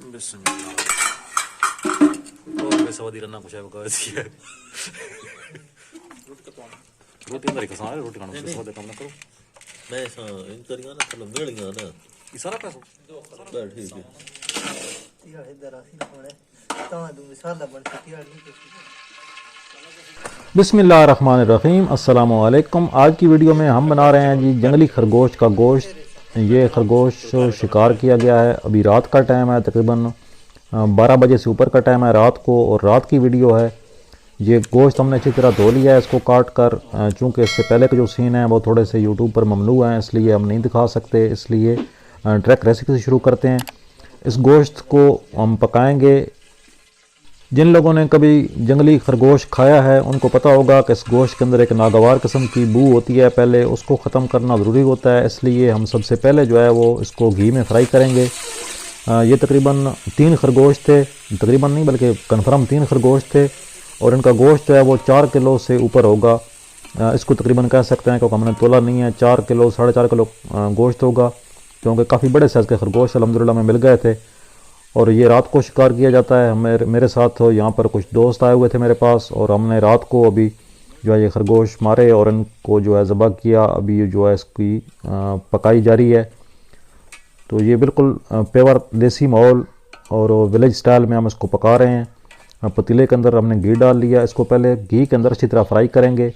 बिस्मिल्लाह। सवादी रन्ना कुछ है रोटी अंदर ही खसा है रोटी खाना सवादे काम ना करो मैं इन करिया ना चलो मिल गया ना ये सारा पैसा बस ठीक है यार इधर आसी ना पड़े तो तुम सादा बन सकती है नहीं बिस्मिल्लाहिर्रहमानिर्रहीम अस्सलाम वालेकुम। आज की वीडियो में हम बना रहे हैं जी जंगली खरगोश का गोश्त। ये खरगोश शिकार किया गया है। अभी रात का टाइम है, तकरीबन 12 बजे से ऊपर का टाइम है रात को, और रात की वीडियो है। ये गोश्त हमने अच्छी तरह धो लिया है इसको काट कर, चूँकि इससे पहले के जो सीन हैं वो थोड़े से यूट्यूब पर ममनू हैं, इसलिए हम नहीं दिखा सकते। इसलिए डायरेक्ट रेसिपी से शुरू करते हैं। इस गोश्त को हम पकाएंगे। जिन लोगों ने कभी जंगली खरगोश खाया है उनको पता होगा कि इस गोश्त के अंदर एक नागवार किस्म की बू होती है, पहले उसको ख़त्म करना ज़रूरी होता है। इसलिए हम सबसे पहले जो है वो इसको घी में फ्राई करेंगे। ये तकरीबन 3 खरगोश थे, तकरीबन नहीं बल्कि कन्फर्म 3 खरगोश थे, और इनका गोश्त जो है वो 4 किलो से ऊपर होगा। इसको तकरीबन कह सकते हैं, क्योंकि हमने तोला नहीं है, 4 किलो 4.5 किलो गोश्त होगा, क्योंकि काफ़ी बड़े साइज़ के खरगोश अल्हम्दुलिल्लाह में मिल गए थे। और ये रात को शिकार किया जाता है। मेरे साथ यहाँ पर कुछ दोस्त आए हुए थे मेरे पास, और हमने रात को अभी जो है ये खरगोश मारे और इनको जो है ज़बह किया। अभी जो है इसकी पकाई जारी है। तो ये बिल्कुल प्योर देसी माहौल और विलेज स्टाइल में हम इसको पका रहे हैं। पतीले के अंदर हमने घी डाल लिया। इसको पहले घी के अंदर अच्छी तरह फ्राई करेंगे।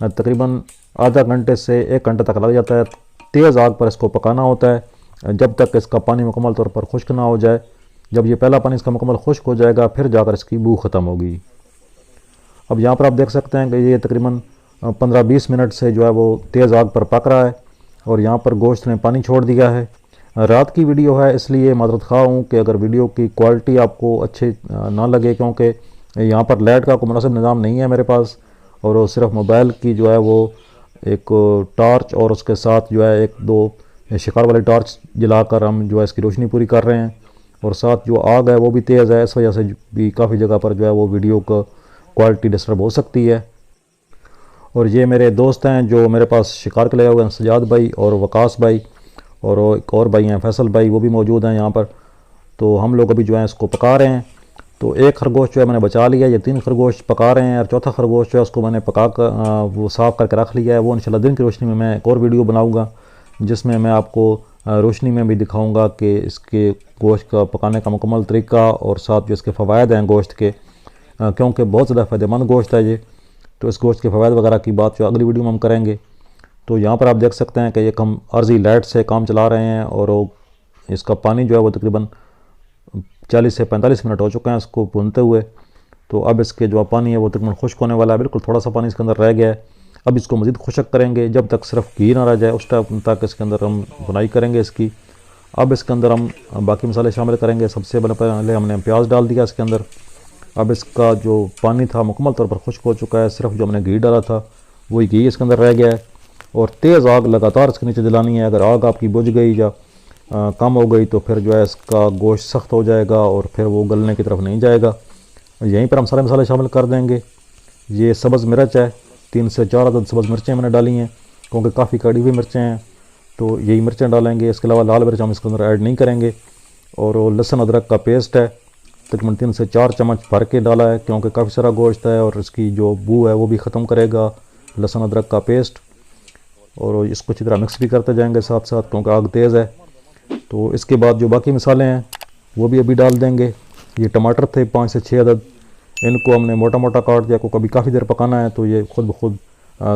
तकरीबन आधा घंटे से 1 घंटे तक लग जाता है। तेज़ आग पर इसको पकाना होता है जब तक इसका पानी मुकम्मल तौर पर खुश्क ना हो जाए। जब ये पहला पानी इसका मुकम्मल खुश्क हो जाएगा फिर जाकर इसकी बू ख़त्म होगी। अब यहाँ पर आप देख सकते हैं कि ये तकरीबन 15-20 मिनट से जो है वो तेज़ आग पर पक रहा है, और यहाँ पर गोश्त ने पानी छोड़ दिया है। रात की वीडियो है, इसलिए माज़रत ख़्वाह हूँ कि अगर वीडियो की क्वालिटी आपको अच्छी ना लगे, क्योंकि यहाँ पर लाइट का कोई मुनासिब निज़ाम नहीं है मेरे पास, और वो सिर्फ मोबाइल की जो है वो एक टॉर्च और उसके साथ जो है 1-2 शिकार वाली टॉर्च जलाकर हम जो है इसकी रोशनी पूरी कर रहे हैं। और साथ जो आग है वो भी तेज़ है, इस वजह से भी काफ़ी जगह पर जो है वो वीडियो का क्वालिटी डिस्टर्ब हो सकती है। और ये मेरे दोस्त हैं जो मेरे पास शिकार के लिए हुए हैं, सजाद भाई और वकास भाई, और एक और भाई हैं फैसल भाई, वो भी मौजूद हैं यहाँ पर। तो हम लोग अभी जो है इसको पका रहे हैं। तो 1 खरगोश जो है मैंने बचा लिया, ये 3 खरगोश पका रहे हैं, और चौथा खरगोश जो है उसको मैंने पका कर वो साफ़ करके रख लिया है। वो इंशाल्लाह दिन की रोशनी में मैं एक और वीडियो बनाऊँगा जिसमें मैं आपको रोशनी में भी दिखाऊंगा कि इसके गोश्त का पकाने का मुकम्मल तरीका, और साथ जो इसके फ़वायद हैं गोश्त के, क्योंकि बहुत ज़्यादा फ़ायदेमंद गोश्त है ये। तो इस गोश्त के फ़वायद वगैरह की बात जो अगली वीडियो में हम करेंगे। तो यहाँ पर आप देख सकते हैं कि ये हम अर्जी लाइट से काम चला रहे हैं, और इसका पानी जो है वो तकरीबन 40 से 45 मिनट हो चुके हैं इसको भूनते हुए। तो अब इसके जो पानी है वो तकरीबन खुश्क होने वाला है, बिल्कुल थोड़ा सा पानी इसके अंदर रह गया है। अब इसको मज़ीद खुशक करेंगे जब तक सिर्फ घी ना रह जाए, उस टाइम तक इसके अंदर हम बुनाई करेंगे इसकी। अब इसके अंदर हम बाकी मसाले शामिल करेंगे। सबसे पहले हमने प्याज डाल दिया इसके अंदर। अब इसका जो पानी था मुकम्मल तौर पर खुश्क हो चुका है, सिर्फ जो हमने घी डाला था वही घी इसके अंदर रह गया है। और तेज़ आग लगातार इसके नीचे जलानी है। अगर आग आपकी बुझ गई या कम हो गई तो फिर जो है इसका गोश्त सख्त हो जाएगा और फिर वो गलने की तरफ नहीं जाएगा। यहीं पर हम सारे मसाले शामिल कर देंगे। ये सब्ज़ मिर्च है, 3 से 4 अदद सब्ज़ मिर्चें मैंने डाली हैं, क्योंकि काफ़ी कड़ी हुई मिर्चें हैं तो यही मिर्चें डालेंगे। इसके अलावा लाल मिर्च हम इसके अंदर ऐड नहीं करेंगे। और वो लहसुन अदरक का पेस्ट है, तकरीबन 3 से 4 चम्मच भर के डाला है, क्योंकि काफ़ी सारा गोश्त है और इसकी जो बू है वो भी ख़त्म करेगा लहसुन अदरक का पेस्ट। और इसको अच्छी तरह मिक्स भी करते जाएंगे साथ साथ, क्योंकि आग तेज़ है। तो इसके बाद जो बाकी मसाले हैं वो भी अभी डाल देंगे। ये टमाटर थे 5 से 6 अदद, इनको हमने मोटा मोटा काट दिया, को कभी काफ़ी देर पकाना है तो ये खुद ब खुद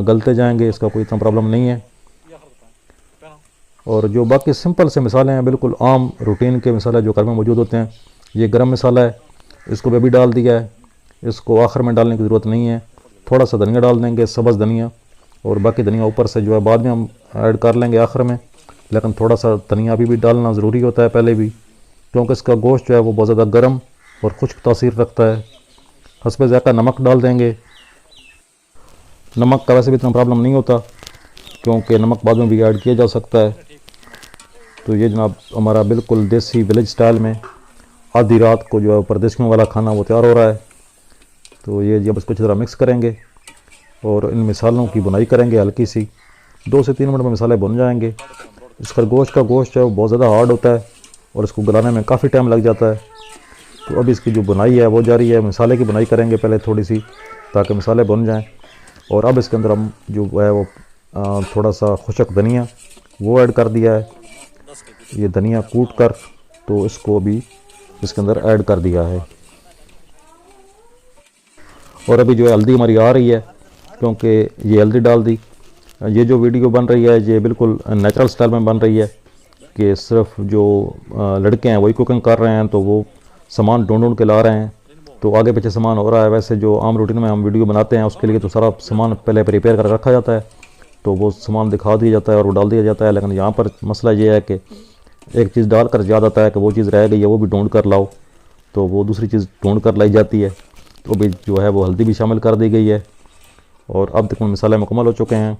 गलते जाएंगे, इसका कोई इतना प्रॉब्लम नहीं है। और जो बाकी सिंपल से मसाले हैं, बिल्कुल आम रूटीन के मसाले जो घर में मौजूद होते हैं, ये गरम मसाला है, इसको भी अभी डाल दिया है। इसको आखिर में डालने की ज़रूरत नहीं है। थोड़ा सा धनिया डाल देंगे, सब्ज़ धनिया, और बाकी धनिया ऊपर से जो है बाद में हम ऐड कर लेंगे आखिर में। लेकिन थोड़ा सा धनिया अभी भी डालना ज़रूरी होता है पहले भी, क्योंकि इसका गोश्त जो है वो बहुत ज़्यादा गर्म और खुश्क तासीर रखता है। हस्बे ज़ायक़ा नमक डाल देंगे। नमक का वैसे भी इतना प्रॉब्लम नहीं होता, क्योंकि नमक बाद में भी ऐड किया जा सकता है। तो ये जनाब हमारा बिल्कुल देसी विलेज स्टाइल में आधी रात को जो है परदेशियों वाला खाना वो तैयार हो रहा है। तो ये जब इसको अच्छी तरह मिक्स करेंगे और इन मिसालों की बुनाई करेंगे हल्की सी, 2 से 3 मिनट में मसाले बन जाएंगे। इस खरगोश का गोश्त है वो बहुत ज़्यादा हार्ड होता है, और इसको गलाने में काफ़ी टाइम लग जाता है। तो अब इसकी जो बुनाई है वो जारी है। मसाले की बुनाई करेंगे पहले थोड़ी सी, ताकि मसाले बन जाएं। और अब इसके अंदर हम जो है वो थोड़ा सा खुशक धनिया वो ऐड कर दिया है। ये धनिया कूट कर तो इसको भी इसके अंदर ऐड कर दिया है। और अभी जो है हल्दी हमारी आ रही है, क्योंकि ये हल्दी डाल दी। ये जो वीडियो बन रही है ये बिल्कुल नेचुरल स्टाइल में बन रही है कि सिर्फ जो लड़के हैं वही कुकिंग कर रहे हैं, तो वो सामान ढूंढ ढूंढ के ला रहे हैं, तो आगे पीछे सामान हो रहा है। वैसे जो आम रूटीन में हम वीडियो बनाते हैं उसके लिए तो सारा सामान पहले प्रिपेयर कर रखा जाता है, तो वो सामान दिखा दिया जाता है और वो डाल दिया जाता है। लेकिन यहाँ पर मसला ये है कि एक चीज़ डाल कर याद आता है कि वो चीज़ रह गई है, वो भी ढूंढ कर लाओ, तो वो दूसरी चीज़ ढूंढ कर लाई जाती है। तो अभी जो है वो हल्दी भी शामिल कर दी गई है। और अब तक मसाले मुकम्मल हो चुके हैं।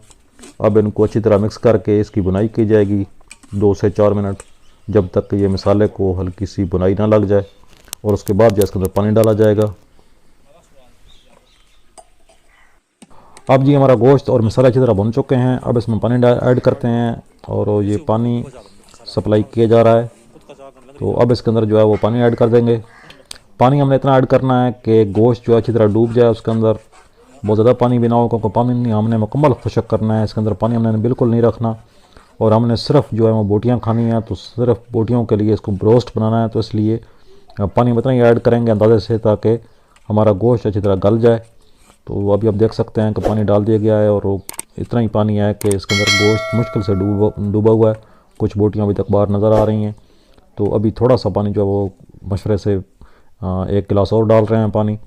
अब इनको अच्छी तरह मिक्स करके इसकी बुनाई की जाएगी 2 से 4 मिनट, जब तक ये मसाले को हल्की सी बुनाई ना लग जाए। और उसके बाद जो इसके अंदर पानी डाला जाएगा। अब जी हमारा गोश्त और मसाला अच्छी तरह भुन चुके हैं। अब इसमें पानी ऐड करते हैं और ये पानी सप्लाई किया जा रहा है। तो अब इसके अंदर जो है वो पानी ऐड कर देंगे। पानी हमने इतना ऐड करना है कि गोश्त जो अच्छी तरह डूब जाए उसके अंदर, बहुत ज़्यादा पानी भी ना हो, क्योंकि पानी हमने मुकम्मल खुशक करना है। इसके अंदर पानी हमने बिल्कुल नहीं रखना। और हमने सिर्फ जो है वो बोटियाँ खानी है, तो सिर्फ बोटियों के लिए इसको रोस्ट बनाना है, तो इसलिए पानी में इतना ही ऐड करेंगे अंदाजे से, ताकि हमारा गोश्त अच्छी तरह गल जाए। तो अभी आप देख सकते हैं कि पानी डाल दिया गया है और वो इतना ही पानी है कि इसके अंदर गोश्त मुश्किल से डूबा हुआ है। कुछ बोटियाँ अभी तक बाहर नज़र आ रही हैं। तो अभी थोड़ा सा पानी जो है वो मशवरे से 1 गिलास और डाल रहे हैं पानी।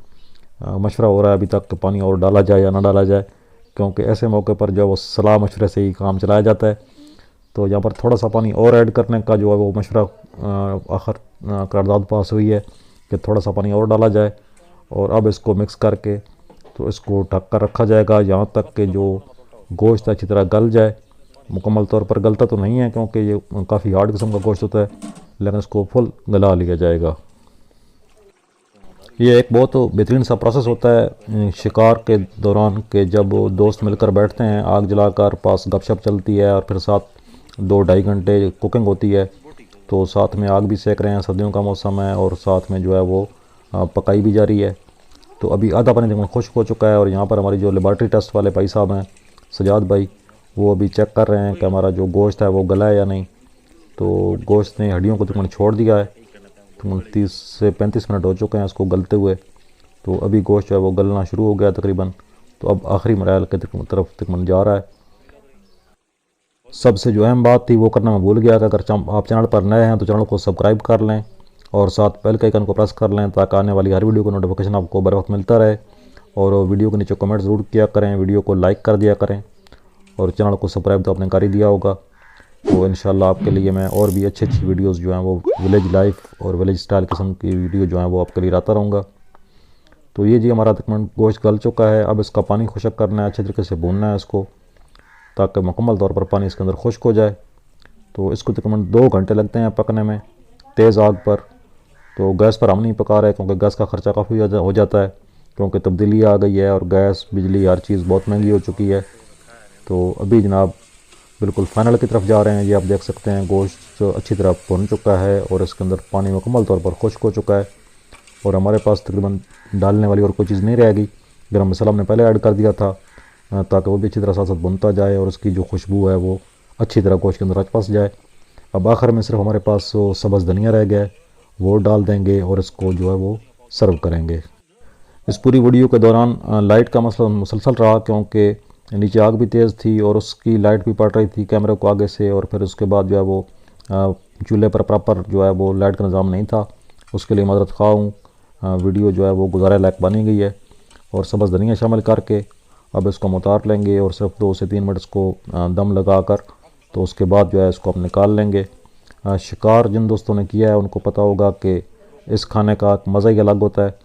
मशवरा हो रहा है अभी तक कि पानी और डाला जाए या ना डाला जाए, क्योंकि ऐसे मौके पर जो है वो सलाह मशवरे से ही काम चलाया जाता है। तो यहाँ पर थोड़ा सा पानी और ऐड करने का जो है वो मशवरा आखिर करारदाद पास हुई है कि थोड़ा सा पानी और डाला जाए। और अब इसको मिक्स करके तो इसको ढक कर रखा जाएगा यहाँ तक कि जो गोश्त अच्छी तरह गल जाए। मुकम्मल तौर पर गलता तो नहीं है, क्योंकि ये काफ़ी हार्ड किस्म का गोश्त होता है, लेकिन इसको फुल गला लिया जाएगा। ये एक बहुत बेहतरीन सा प्रोसेस होता है शिकार के दौरान, कि जब दोस्त मिलकर बैठते हैं, आग जलाकर पास गपशप चलती है और फिर साथ 2-2.5 घंटे कुकिंग होती है, तो साथ में आग भी सेक रहे हैं, सर्दियों का मौसम है, और साथ में जो है वो पकाई भी जा रही है। तो अभी आधा पानी तकरीबन खुश्क हो चुका है। और यहाँ पर हमारी जो लेबॉर्ट्री टेस्ट वाले भाई साहब हैं, सजाद भाई, वो अभी चेक कर रहे हैं कि हमारा जो गोश्त है वो गला है या नहीं। तो गोश्त ने हड्डियों को तकरीबन छोड़ दिया है। तकरीबन 30 से 35 मिनट हो चुके हैं इसको गलते हुए। तो अभी गोश्त जो है वो गलना शुरू हो गया तकरीबन। तो अब आखिरी मराहल के तरफ तकरीबन जा रहा है। सबसे जो अहम बात थी वो करना मैं भूल गया कि अगर आप चैनल पर नए हैं तो चैनल को सब्सक्राइब कर लें और साथ बेल के आइकन को प्रेस कर लें, ताकि आने वाली हर वीडियो का नोटिफिकेशन आपको बर वक्त मिलता रहे। और वीडियो के नीचे कमेंट ज़रूर किया करें, वीडियो को लाइक कर दिया करें, और चैनल को सब्सक्राइब तो आपने कर ही दिया होगा। तो इंशाल्लाह आपके लिए मैं और भी अच्छी वीडियोस जो हैं वो विलेज लाइफ और विलेज स्टाइल किस्म की वीडियो जो हैं वो आपके लिए लाता रहूँगा। तो ये जी हमारा तकरीबन गोश्त गल चुका है। अब इसका पानी खुशक करना है, अच्छे तरीके से भूनना है इसको, ताकि मुकम्मल तौर पर पानी इसके अंदर खुश्क हो जाए। तो इसको तकरीबन 2 घंटे लगते हैं पकने में तेज़ आग पर। तो गैस पर हम नहीं पका रहे, क्योंकि गैस का ख़र्चा काफ़ी हो जाता है, क्योंकि तब्दीली आ गई है और गैस, बिजली, हर चीज़ बहुत महंगी हो चुकी है। तो अभी जनाब बिल्कुल फाइनल की तरफ जा रहे हैं। ये आप देख सकते हैं गोश्त अच्छी तरह भुन चुका है और इसके अंदर पानी मुकम्मल तौर पर खुश्क हो चुका है। और हमारे पास तकरीबन डालने वाली और कोई चीज़ नहीं रहेगी। गरम मसाला हमने पहले ऐड कर दिया था, ताकि वो भी अच्छी तरह साथ साथ भुनता जाए और उसकी जो खुशबू है वो अच्छी तरह गोश्त के अंदर फंस जाए। अब आखिर में सिर्फ हमारे पास सब्ज़ धनिया रह गया है, वो डाल देंगे और इसको जो है वो सर्व करेंगे। इस पूरी वीडियो के दौरान लाइट का मसला मुसलसल रहा, क्योंकि नीचे आग भी तेज़ थी और उसकी लाइट भी पड़ रही थी कैमरे को आगे से। और फिर उसके बाद जो है वो चूल्हे पर प्रॉपर जो है वो लाइट का निज़ाम नहीं था, उसके लिए मदद खा हूँ। वीडियो जो है वो गुजारे लायक बनी गई है। और सब्ज़ धनिया शामिल करके अब इसको हम उतार लेंगे और सिर्फ 2 से 3 मिनट इसको दम लगा कर, तो उसके बाद जो है इसको हम निकाल लेंगे। शिकार जिन दोस्तों ने किया है उनको पता होगा कि इस खाने का मज़ा ही अलग होता है,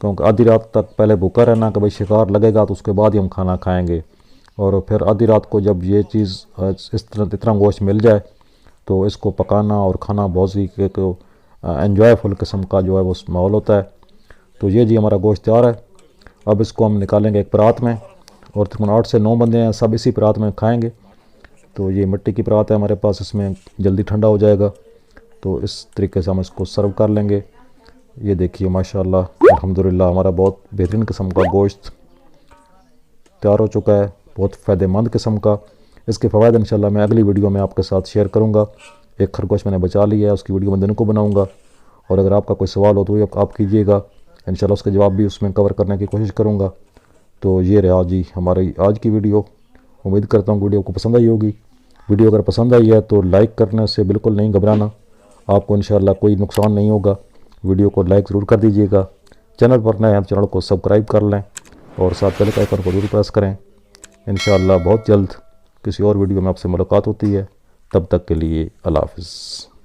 क्योंकि आधी रात तक पहले भूखा रहना कि भाई शिकार लगेगा तो उसके बाद ही हम खाना खाएंगे, और फिर आधी रात को जब ये चीज़ इतना गोश्त मिल जाए तो इसको पकाना और खाना बहुत ही एंजॉयफुल किस्म का जो है वो माहौल होता है। तो ये जी हमारा गोश्त तैयार है। अब इसको हम निकालेंगे एक परात में, और तकरीबन 8 से 9 बंदे हैं, सब इसी परात में खाएँगे। तो ये मिट्टी की परात है हमारे पास, इसमें जल्दी ठंडा हो जाएगा। तो इस तरीके से हम इसको सर्व कर लेंगे। ये देखिए माशाल्लाह अल्हम्दुलिल्लाह हमारा बहुत बेहतरीन किस्म का गोश्त तैयार हो चुका है, बहुत फ़ायदेमंद किस्म का। इसके फ़वाद इंशाल्लाह मैं अगली वीडियो में आपके साथ शेयर करूँगा। एक खरगोश मैंने बचा लिया है, उसकी वीडियो मैं दिन को बनाऊँगा, और अगर आपका कोई सवाल हो तो ये आप कीजिएगा, इंशाल्लाह उसके जवाब भी उसमें कवर करने की कोशिश करूँगा। तो ये रहा जी हमारी आज की वीडियो। उम्मीद करता हूँ वीडियो को पसंद आई होगी। वीडियो अगर पसंद आई है तो लाइक करने से बिल्कुल नहीं घबराना, आपको इंशाल्लाह कोई नुकसान नहीं होगा। वीडियो को लाइक ज़रूर कर दीजिएगा। चैनल पर नए हैं तो चैनल को सब्सक्राइब कर लें और साथ बेल के आइकन को जरूर प्रेस करें। इंशाल्लाह बहुत जल्द किसी और वीडियो में आपसे मुलाकात होती है। तब तक के लिए अल्लाह हाफ़िज़।